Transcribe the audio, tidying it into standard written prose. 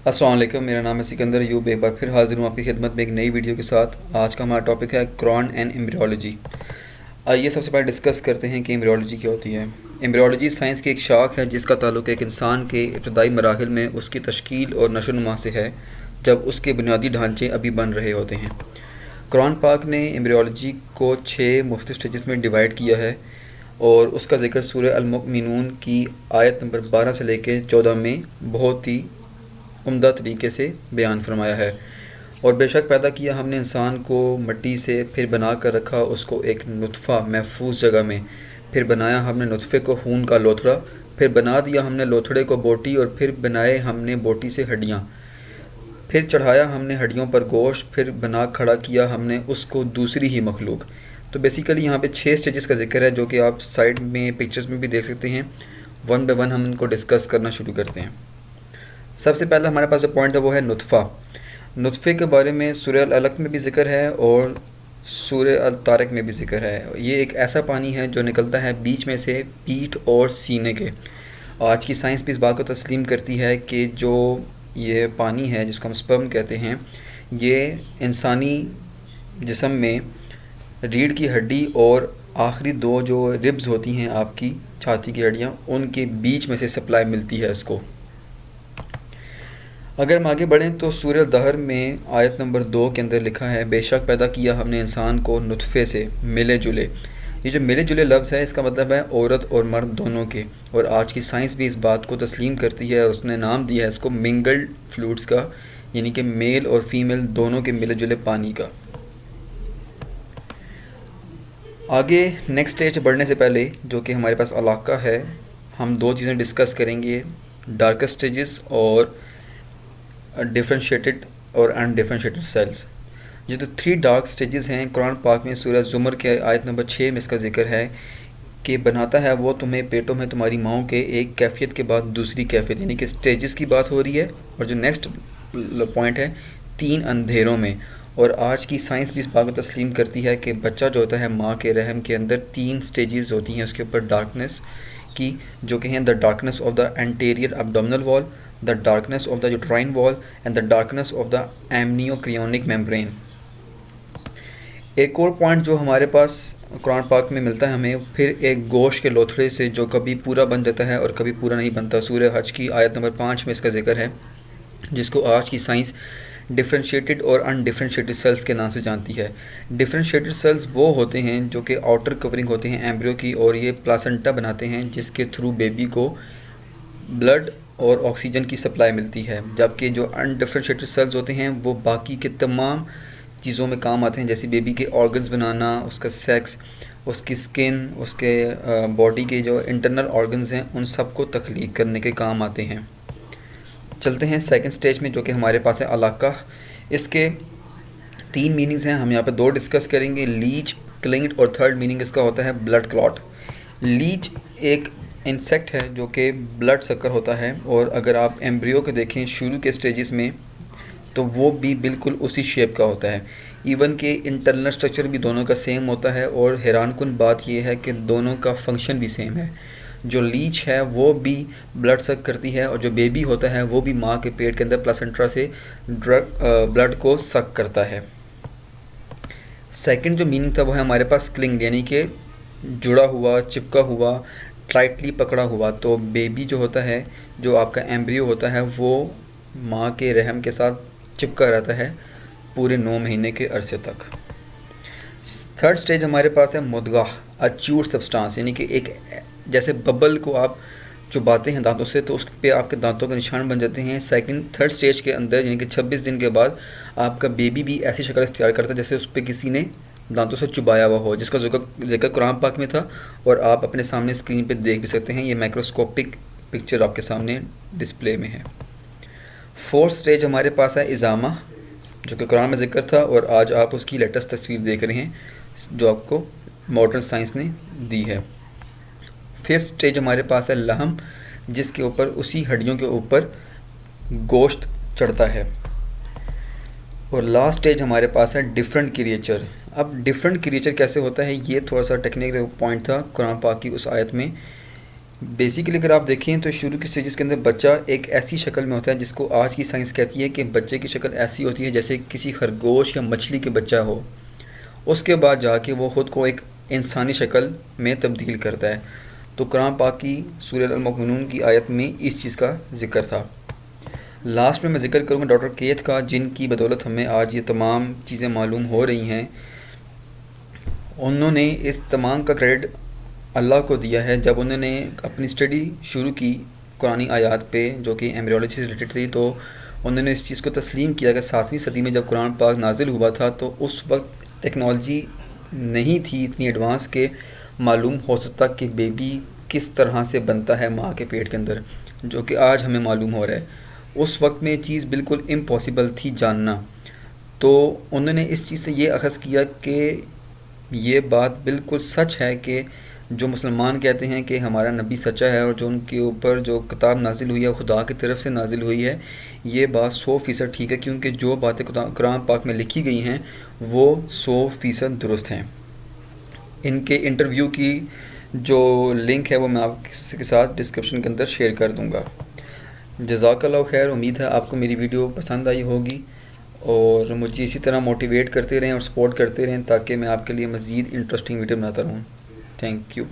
अस्सलाम वालेकुम। मेरा नाम है सिकंदर यूब। एक बार फिर हाजिर हूँ आपकी खिदमत में एक नई वीडियो के साथ। आज का हमारा टॉपिक है क्रॉन एंड एम्ब्रियोलॉजी। आइए सबसे पहले डिस्कस करते हैं कि एम्ब्रियोलॉजी क्या होती है। एम्ब्रियोलॉजी साइंस की एक शाख है जिसका ताल्लुक एक इंसान के इब्तदाई मराहिल में उसकी तश्कील और नशोनुमा से है, जब उसके बुनियादी ढांचे अभी बन रहे होते हैं। कुरान पाक ने एम्ब्रियोलॉजी को 6 मुख्तलिफ स्टेजेस में डिवाइड किया है और उसका जिक्र सूरह अल मुमिनून की आयत नंबर 12 से लेकर 14 में बहुत ही उम्दा तरीके से बयान फरमाया है। और बेशक पैदा किया हमने इंसान को मिट्टी से, फिर बना कर रखा उसको एक नुतफ़ा महफूज जगह में, फिर बनाया हमने नुतफ़े को खून का लोथड़ा, फिर बना दिया हमने लोथड़े को बोटी, और फिर बनाए हमने बोटी से हड्डियाँ, फिर चढ़ाया हमने हड्डियों पर गोश्त, फिर बना खड़ा किया हमने उसको दूसरी ही मखलूक। तो बेसिकली यहाँ पे 6 स्टेजेस का जिक्र है जो कि आप साइड में पिक्चर्स में भी देख सकते हैं। वन बाय वन हम इनको डिस्कस करना शुरू करते हैं। सबसे पहला हमारे पास जो पॉइंट है वो है नुतफ़ा। नुतफ़े के बारे में सूरह अल अलक़ में भी ज़िक्र है और सूरह अल तारिक में भी ज़िक्र है। ये एक ऐसा पानी है जो निकलता है बीच में से पीठ और सीने के। आज की साइंस भी इस बात को तस्लीम करती है कि जो ये पानी है जिसको हम स्पर्म कहते हैं, ये इंसानी जिस्म में रीढ़ की हड्डी और आखिरी 2 जो रिब्स होती हैं आपकी छाती की हड्डियाँ, उनके बीच में से सप्लाई मिलती है इसको। अगर हम आगे बढ़ें तो सूरह दहर में आयत नंबर 2 के अंदर लिखा है, बेशक पैदा किया हमने इंसान को नुतफ़े से मिले जुले। ये जो मिले जुले लफ्ज़ है इसका मतलब है औरत और मर्द दोनों के। और आज की साइंस भी इस बात को तस्लीम करती है और उसने नाम दिया है इसको मिंगल्ड फ्लूइड्स का, यानी कि मेल और फीमेल दोनों के मिले जुले पानी का। आगे नेक्स्ट स्टेज बढ़ने से पहले जो कि हमारे पास अलाका है, हम 2 चीज़ें डिस्कस करेंगे, डार्केस्ट स्टेजेस और डिफरेंशिएटेड और अनडिफरेंशिएटेड सेल्स। ये तो 3 डार्क स्टेजेस हैं। कुरान पाक में सूरह ज़ुमर के आयत नंबर 6 में इसका जिक्र है कि बनाता है वो तुम्हें पेटों में तुम्हारी माँओं के एक कैफियत के बाद दूसरी कैफियत, यानी कि स्टेजेस की बात हो रही है। और जो नेक्स्ट पॉइंट है 3 अंधेरों में। और आज की साइंस भी इस बात को तस्लीम करती है कि बच्चा जो होता है माँ के रहम के अंदर 3 स्टेजेस होती हैं उसके ऊपर डार्कनेस की, जो कि हैं the darkness of the anterior abdominal wall, the darkness of the uterine wall and the darkness of the amniochorionic membrane। एक और पॉइंट जो हमारे पास कुरान पाक में मिलता है हमें, फिर एक गोश्त के लोथड़े से जो कभी पूरा बन जाता है और कभी पूरा नहीं बनता। सूरह हज की आयत नंबर 5 में इसका जिक्र है, जिसको आज की साइंस डिफरेंशिएटेड और अनडिफरेंशिएटेड सेल्स के नाम से जानती है। डिफरेंशिएटेड सेल्स वो होते हैं जो कि आउटर कवरिंग होते हैं एम्ब्रियो की, और ये प्लासेंटा बनाते हैं जिसके थ्रू बेबी को ब्लड और ऑक्सीजन की सप्लाई मिलती है। जबकि जो अनडिफरेंशिएटेड सेल्स होते हैं वो बाकी के तमाम चीज़ों में काम आते हैं, जैसे बेबी के ऑर्गन्स बनाना, उसका सेक्स, उसकी स्किन, उसके बॉडी के जो इंटरनल ऑर्गन्स हैं उन सब को तख्लीक करने के काम आते हैं। चलते हैं सेकंड स्टेज में जो कि हमारे पास है अलाका। इसके 3 मीनिंग्स हैं, हम यहाँ पर 2 डिस्कस करेंगे, लीच, क्लिंट, और थर्ड मीनिंग इसका होता है ब्लड क्लॉट। लीच एक इंसेक्ट है जो कि ब्लड सकर होता है, और अगर आप एम्ब्रियो को देखें शुरू के स्टेजेस में तो वो भी बिल्कुल उसी शेप का होता है। इवन के इंटरनल स्ट्रक्चर भी दोनों का सेम होता है, और हैरानकुन बात यह है कि दोनों का फंक्शन भी सेम है। जो लीच है वो भी ब्लड सक करती है, और जो बेबी होता है वो भी माँ के पेट के अंदर प्लासेंटा से ब्लड को सक करता है। सेकंड जो मीनिंग था वो है हमारे पास क्लिंग, यानी कि जुड़ा हुआ, चिपका हुआ, टाइटली पकड़ा हुआ। तो बेबी जो होता है, जो आपका एम्ब्रियो होता है, वो माँ के रहम के साथ चिपका रहता है पूरे 9 महीने के अरसे तक। थर्ड स्टेज हमारे पास है मुद्गा, अच्यूर सब्सटेंस, यानी कि एक जैसे बबल को आप चुबाते हैं दांतों से तो उस पर आपके दांतों के निशान बन जाते हैं। थर्ड स्टेज के अंदर यानी कि 26 दिन के बाद आपका बेबी भी ऐसी शक्ल इख्तियार करता है जैसे उस पर किसी ने दांतों से चुबाया हुआ हो, जिसका जिक्र कुरान पाक में था और आप अपने सामने स्क्रीन पे देख भी सकते हैं। ये माइक्रोस्कोपिक पिक्चर आपके सामने डिस्प्ले में है। फोर्थ स्टेज हमारे पास है इजामा, जो कि कुरान में जिक्र था और आज आप उसकी लेटेस्ट तस्वीर देख रहे हैं जो आपको मॉडर्न साइंस ने दी है। फिफ्थ स्टेज हमारे पास है लहम, जिसके ऊपर उसी हड्डियों के ऊपर गोश्त चढ़ता है। और लास्ट स्टेज हमारे पास है डिफरेंट क्रिएचर। अब डिफरेंट क्रिएचर कैसे होता है, ये थोड़ा सा टेक्निकल पॉइंट था कुरान पाक की उस आयत में बेसिकली अगर आप देखें तो शुरू की स्टेजेस के अंदर बच्चा एक ऐसी शक्ल में होता है जिसको आज की साइंस कहती है कि बच्चे की शक्ल ऐसी होती है जैसे किसी खरगोश या मछली के बच्चा हो। उसके बाद जाके वो ख़ुद को एक इंसानी शक्ल में तब्दील करता है। तो कुरान पाक की सूरह अल-मुमिनून की आयत में इस चीज़ का ज़िक्र था। लास्ट में मैं ज़िक्र करूँगा डॉक्टर केथ का, जिनकी बदौलत हमें आज ये तमाम चीज़ें मालूम हो रही हैं। उन्होंने इस तमाम का क्रेडिट अल्लाह को दिया है। जब उन्होंने अपनी स्टडी शुरू की कुरानी आयात पे जो कि एम्ब्रियोलॉजी से रिलेटेड थी, तो उन्होंने इस चीज़ को तस्लीम किया कि 7वीं सदी में जब कुरान पाक नाजिल हुआ था तो उस वक्त टेक्नोलॉजी नहीं थी इतनी एडवांस के मालूम हो सकता कि बेबी किस तरह से बनता है माँ के पेट के अंदर, जो कि आज हमें मालूम हो रहा है। उस वक्त में ये चीज़ बिल्कुल इम्पॉसिबल थी जानना। तो उन्होंने इस चीज़ से ये अखज़ किया कि ये बात बिल्कुल सच है कि जो मुसलमान कहते हैं कि हमारा नबी सच्चा है और जो उनके ऊपर जो किताब नाजिल हुई है खुदा की तरफ से नाजिल हुई है, ये बात 100% ठीक है, क्योंकि जो बातें कुरान पाक में लिखी गई हैं वो 100% दुरुस्त हैं। इनके इंटरव्यू की जो लिंक है वो मैं आपके साथ डिस्क्रिप्शन के अंदर शेयर कर दूँगा। जज़ाकल्लाह खैर। उम्मीद है आपको मेरी वीडियो पसंद आई होगी और मुझे इसी तरह मोटिवेट करते रहें और सपोर्ट करते रहें ताकि मैं आपके लिए मज़ीद इंटरेस्टिंग वीडियो बनाता रहूँ। Thank you.